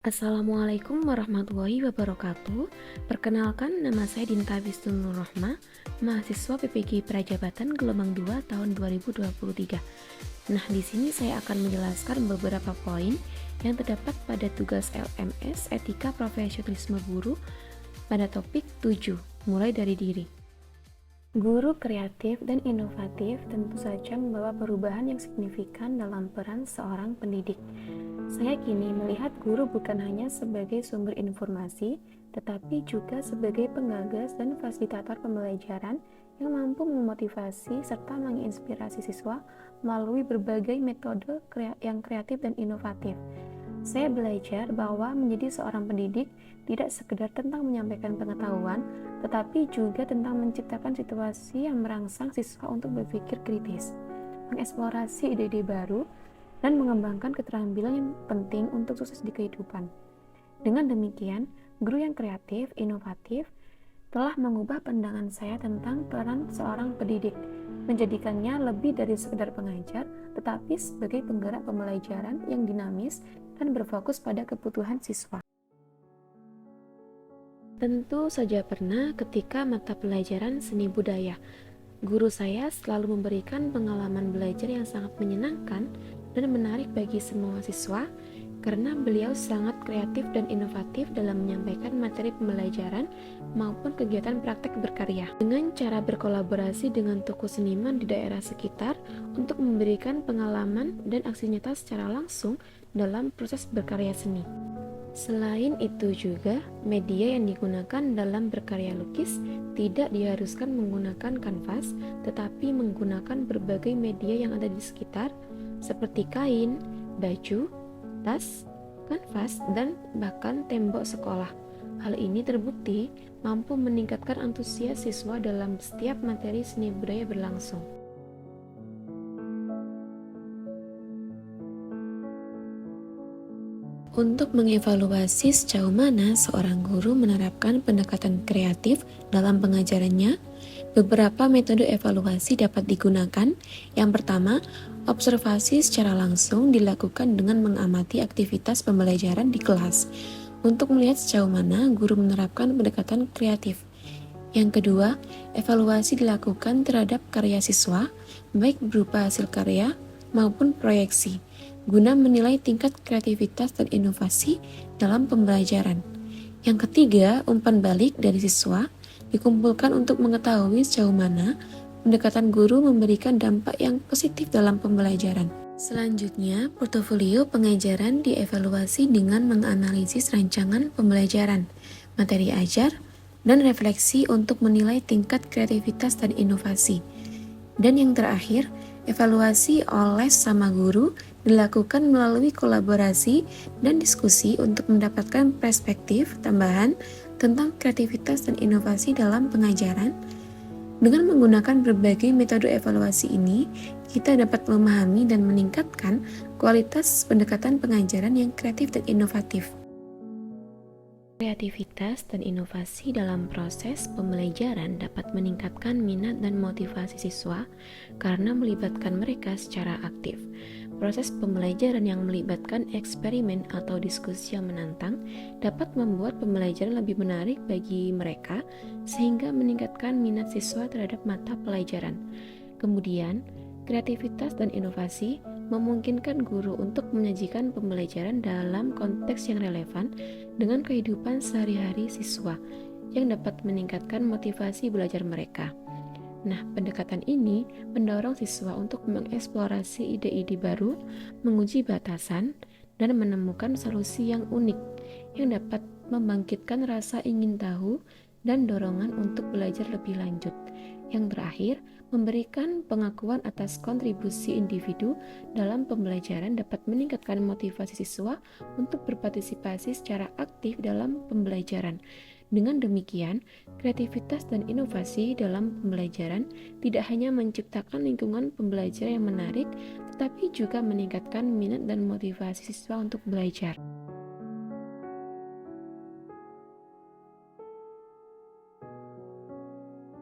Assalamualaikum warahmatullahi wabarakatuh. Perkenalkan, nama saya Dinta Bisnur Rohmah, mahasiswa PPG Prajabatan gelombang 2 tahun 2023. Nah, di sini saya akan menjelaskan beberapa poin yang terdapat pada tugas LMS Etika Profesionalisme Guru pada topik 7, mulai dari diri. Guru kreatif dan inovatif tentu saja membawa perubahan yang signifikan dalam peran seorang pendidik. Saya kini melihat guru bukan hanya sebagai sumber informasi, tetapi juga sebagai penggagas dan fasilitator pembelajaran yang mampu memotivasi serta menginspirasi siswa melalui berbagai metode yang kreatif dan inovatif. Saya belajar bahwa menjadi seorang pendidik tidak sekedar tentang menyampaikan pengetahuan, tetapi juga tentang menciptakan situasi yang merangsang siswa untuk berpikir kritis, mengeksplorasi ide-ide baru, dan mengembangkan keterampilan yang penting untuk sukses di kehidupan. Dengan demikian, guru yang kreatif, inovatif, telah mengubah pandangan saya tentang peran seorang pendidik, menjadikannya lebih dari sekedar pengajar, tetapi sebagai penggerak pembelajaran yang dinamis dan berfokus pada kebutuhan siswa. Tentu saja pernah ketika mata pelajaran seni budaya, guru saya selalu memberikan pengalaman belajar yang sangat menyenangkan dan menarik bagi semua siswa karena beliau sangat kreatif dan inovatif dalam menyampaikan materi pembelajaran maupun kegiatan praktek berkarya. Dengan cara berkolaborasi dengan tokoh seniman di daerah sekitar untuk memberikan pengalaman dan aksi nyata secara langsung dalam proses berkarya seni. Selain itu juga, media yang digunakan dalam berkarya lukis tidak diharuskan menggunakan kanvas, tetapi menggunakan berbagai media yang ada di sekitar, seperti kain, baju, tas, kanvas, dan bahkan tembok sekolah. Hal ini terbukti mampu meningkatkan antusias siswa dalam setiap materi seni budaya berlangsung. Untuk mengevaluasi sejauh mana seorang guru menerapkan pendekatan kreatif dalam pengajarannya, beberapa metode evaluasi dapat digunakan. Yang pertama, observasi secara langsung dilakukan dengan mengamati aktivitas pembelajaran di kelas untuk melihat sejauh mana guru menerapkan pendekatan kreatif. Yang kedua, evaluasi dilakukan terhadap karya siswa, baik berupa hasil karya maupun proyeksi, guna menilai tingkat kreativitas dan inovasi dalam pembelajaran. Yang ketiga, umpan balik dari siswa dikumpulkan untuk mengetahui sejauh mana pendekatan guru memberikan dampak yang positif dalam pembelajaran. Selanjutnya, portofolio pengajaran dievaluasi dengan menganalisis rancangan pembelajaran, materi ajar, dan refleksi untuk menilai tingkat kreativitas dan inovasi. Dan yang terakhir, evaluasi oleh sama guru dilakukan melalui kolaborasi dan diskusi untuk mendapatkan perspektif tambahan tentang kreativitas dan inovasi dalam pengajaran. Dengan menggunakan berbagai metode evaluasi ini, kita dapat memahami dan meningkatkan kualitas pendekatan pengajaran yang kreatif dan inovatif. Kreativitas dan inovasi dalam proses pembelajaran dapat meningkatkan minat dan motivasi siswa karena melibatkan mereka secara aktif. Proses pembelajaran yang melibatkan eksperimen atau diskusi yang menantang dapat membuat pembelajaran lebih menarik bagi mereka sehingga meningkatkan minat siswa terhadap mata pelajaran. Kemudian, kreativitas dan inovasi memungkinkan guru untuk menyajikan pembelajaran dalam konteks yang relevan dengan kehidupan sehari-hari siswa yang dapat meningkatkan motivasi belajar mereka. Nah, pendekatan ini mendorong siswa untuk mengeksplorasi ide-ide baru, menguji batasan, dan menemukan solusi yang unik yang dapat membangkitkan rasa ingin tahu dan dorongan untuk belajar lebih lanjut. Yang terakhir, memberikan pengakuan atas kontribusi individu dalam pembelajaran dapat meningkatkan motivasi siswa untuk berpartisipasi secara aktif dalam pembelajaran. Dengan demikian, kreativitas dan inovasi dalam pembelajaran tidak hanya menciptakan lingkungan pembelajaran yang menarik, tetapi juga meningkatkan minat dan motivasi siswa untuk belajar.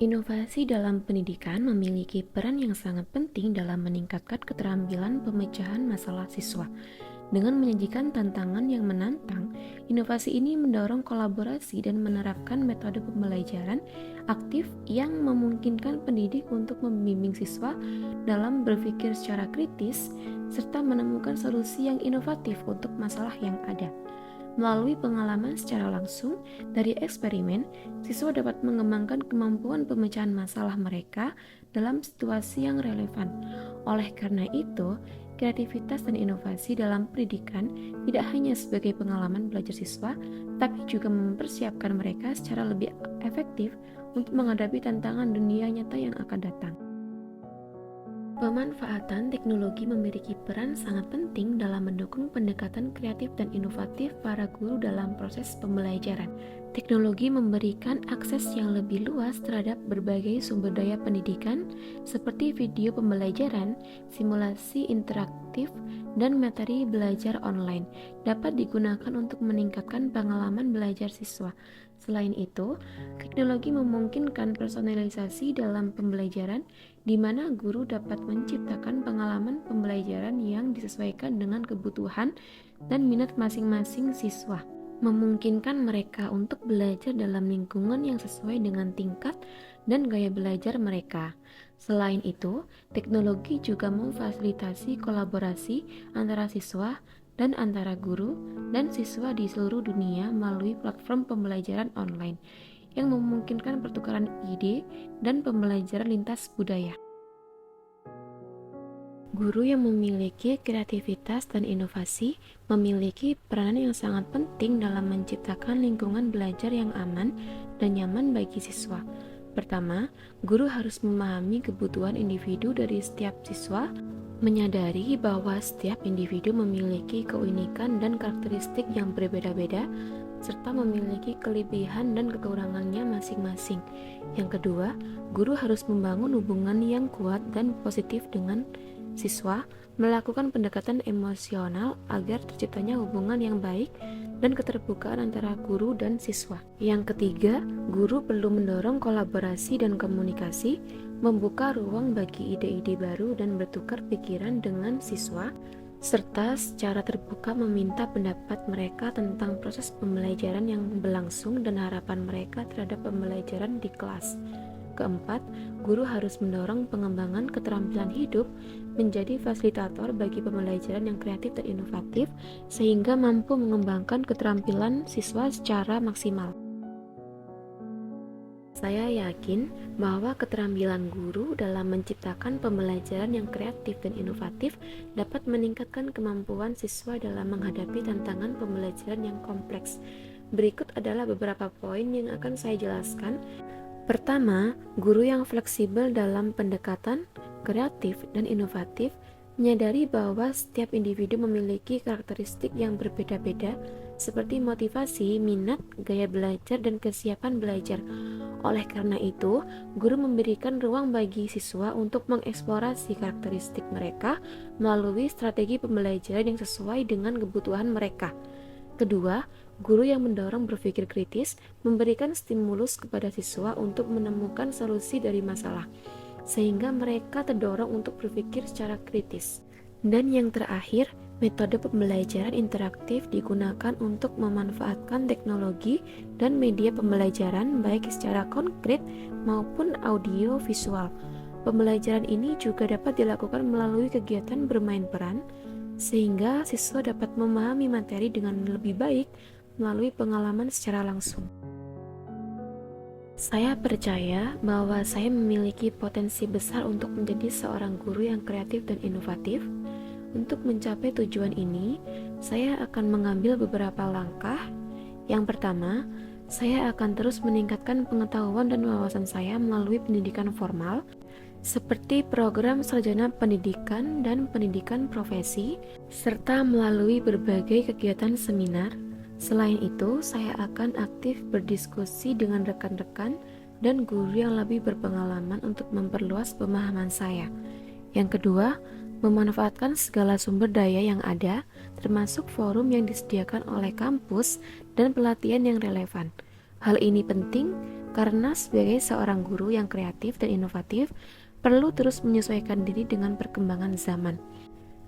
Inovasi dalam pendidikan memiliki peran yang sangat penting dalam meningkatkan keterampilan pemecahan masalah siswa. Dengan menyajikan tantangan yang menantang, inovasi ini mendorong kolaborasi dan menerapkan metode pembelajaran aktif yang memungkinkan pendidik untuk membimbing siswa dalam berpikir secara kritis serta menemukan solusi yang inovatif untuk masalah yang ada. Melalui pengalaman secara langsung dari eksperimen, siswa dapat mengembangkan kemampuan pemecahan masalah mereka dalam situasi yang relevan. Oleh karena itu, kreativitas dan inovasi dalam pendidikan tidak hanya sebagai pengalaman belajar siswa, tapi juga mempersiapkan mereka secara lebih efektif untuk menghadapi tantangan dunia nyata yang akan datang. Pemanfaatan teknologi memiliki peran sangat penting dalam mendukung pendekatan kreatif dan inovatif para guru dalam proses pembelajaran. Teknologi memberikan akses yang lebih luas terhadap berbagai sumber daya pendidikan seperti video pembelajaran, simulasi interaktif, dan materi belajar online dapat digunakan untuk meningkatkan pengalaman belajar siswa. Selain itu, teknologi memungkinkan personalisasi dalam pembelajaran di mana guru dapat menciptakan pengalaman pembelajaran yang disesuaikan dengan kebutuhan dan minat masing-masing siswa, memungkinkan mereka untuk belajar dalam lingkungan yang sesuai dengan tingkat dan gaya belajar mereka. Selain itu, teknologi juga memfasilitasi kolaborasi antara siswa dan antara guru dan siswa di seluruh dunia melalui platform pembelajaran online yang memungkinkan pertukaran ide dan pembelajaran lintas budaya. Guru yang memiliki kreativitas dan inovasi memiliki peranan yang sangat penting dalam menciptakan lingkungan belajar yang aman dan nyaman bagi siswa. Pertama, guru harus memahami kebutuhan individu dari setiap siswa, menyadari bahwa setiap individu memiliki keunikan dan karakteristik yang berbeda-beda, serta memiliki kelebihan dan kekurangannya masing-masing. Yang kedua, guru harus membangun hubungan yang kuat dan positif dengan siswa, melakukan pendekatan emosional agar terciptanya hubungan yang baik dan keterbukaan antara guru dan siswa. Yang ketiga, guru perlu mendorong kolaborasi dan komunikasi, membuka ruang bagi ide-ide baru dan bertukar pikiran dengan siswa, serta secara terbuka meminta pendapat mereka tentang proses pembelajaran yang berlangsung dan harapan mereka terhadap pembelajaran di kelas. Keempat, guru harus mendorong pengembangan keterampilan hidup menjadi fasilitator bagi pembelajaran yang kreatif dan inovatif sehingga mampu mengembangkan keterampilan siswa secara maksimal. Saya yakin bahwa keterampilan guru dalam menciptakan pembelajaran yang kreatif dan inovatif dapat meningkatkan kemampuan siswa dalam menghadapi tantangan pembelajaran yang kompleks. Berikut adalah beberapa poin yang akan saya jelaskan. Pertama, guru yang fleksibel dalam pendekatan kreatif dan inovatif menyadari bahwa setiap individu memiliki karakteristik yang berbeda-beda seperti motivasi, minat, gaya belajar, dan kesiapan belajar. Oleh karena itu, guru memberikan ruang bagi siswa untuk mengeksplorasi karakteristik mereka melalui strategi pembelajaran yang sesuai dengan kebutuhan mereka. Kedua, guru yang mendorong berpikir kritis memberikan stimulus kepada siswa untuk menemukan solusi dari masalah, sehingga mereka terdorong untuk berpikir secara kritis. Dan yang terakhir, metode pembelajaran interaktif digunakan untuk memanfaatkan teknologi dan media pembelajaran baik secara konkret maupun audio visual. Pembelajaran ini juga dapat dilakukan melalui kegiatan bermain peran, sehingga siswa dapat memahami materi dengan lebih baik melalui pengalaman secara langsung. Saya percaya bahwa saya memiliki potensi besar untuk menjadi seorang guru yang kreatif dan inovatif. Untuk mencapai tujuan ini, saya akan mengambil beberapa langkah. Yang pertama, saya akan terus meningkatkan pengetahuan dan wawasan saya melalui pendidikan formal, seperti program sarjana pendidikan dan pendidikan profesi, serta melalui berbagai kegiatan seminar. Selain itu, saya akan aktif berdiskusi dengan rekan-rekan dan guru yang lebih berpengalaman untuk memperluas pemahaman saya. Yang kedua, memanfaatkan segala sumber daya yang ada, termasuk forum yang disediakan oleh kampus dan pelatihan yang relevan. Hal ini penting karena sebagai seorang guru yang kreatif dan inovatif, perlu terus menyesuaikan diri dengan perkembangan zaman.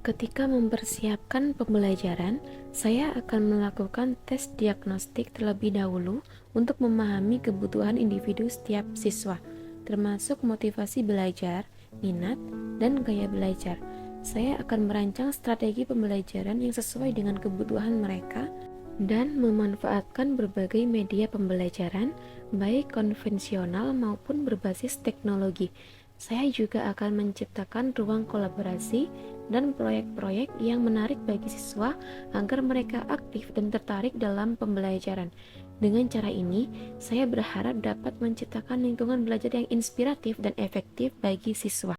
Ketika mempersiapkan pembelajaran, saya akan melakukan tes diagnostik terlebih dahulu untuk memahami kebutuhan individu setiap siswa, termasuk motivasi belajar, minat, dan gaya belajar. Saya akan merancang strategi pembelajaran yang sesuai dengan kebutuhan mereka dan memanfaatkan berbagai media pembelajaran, baik konvensional maupun berbasis teknologi. Saya juga akan menciptakan ruang kolaborasi dan proyek-proyek yang menarik bagi siswa agar mereka aktif dan tertarik dalam pembelajaran. Dengan cara ini, saya berharap dapat menciptakan lingkungan belajar yang inspiratif dan efektif bagi siswa.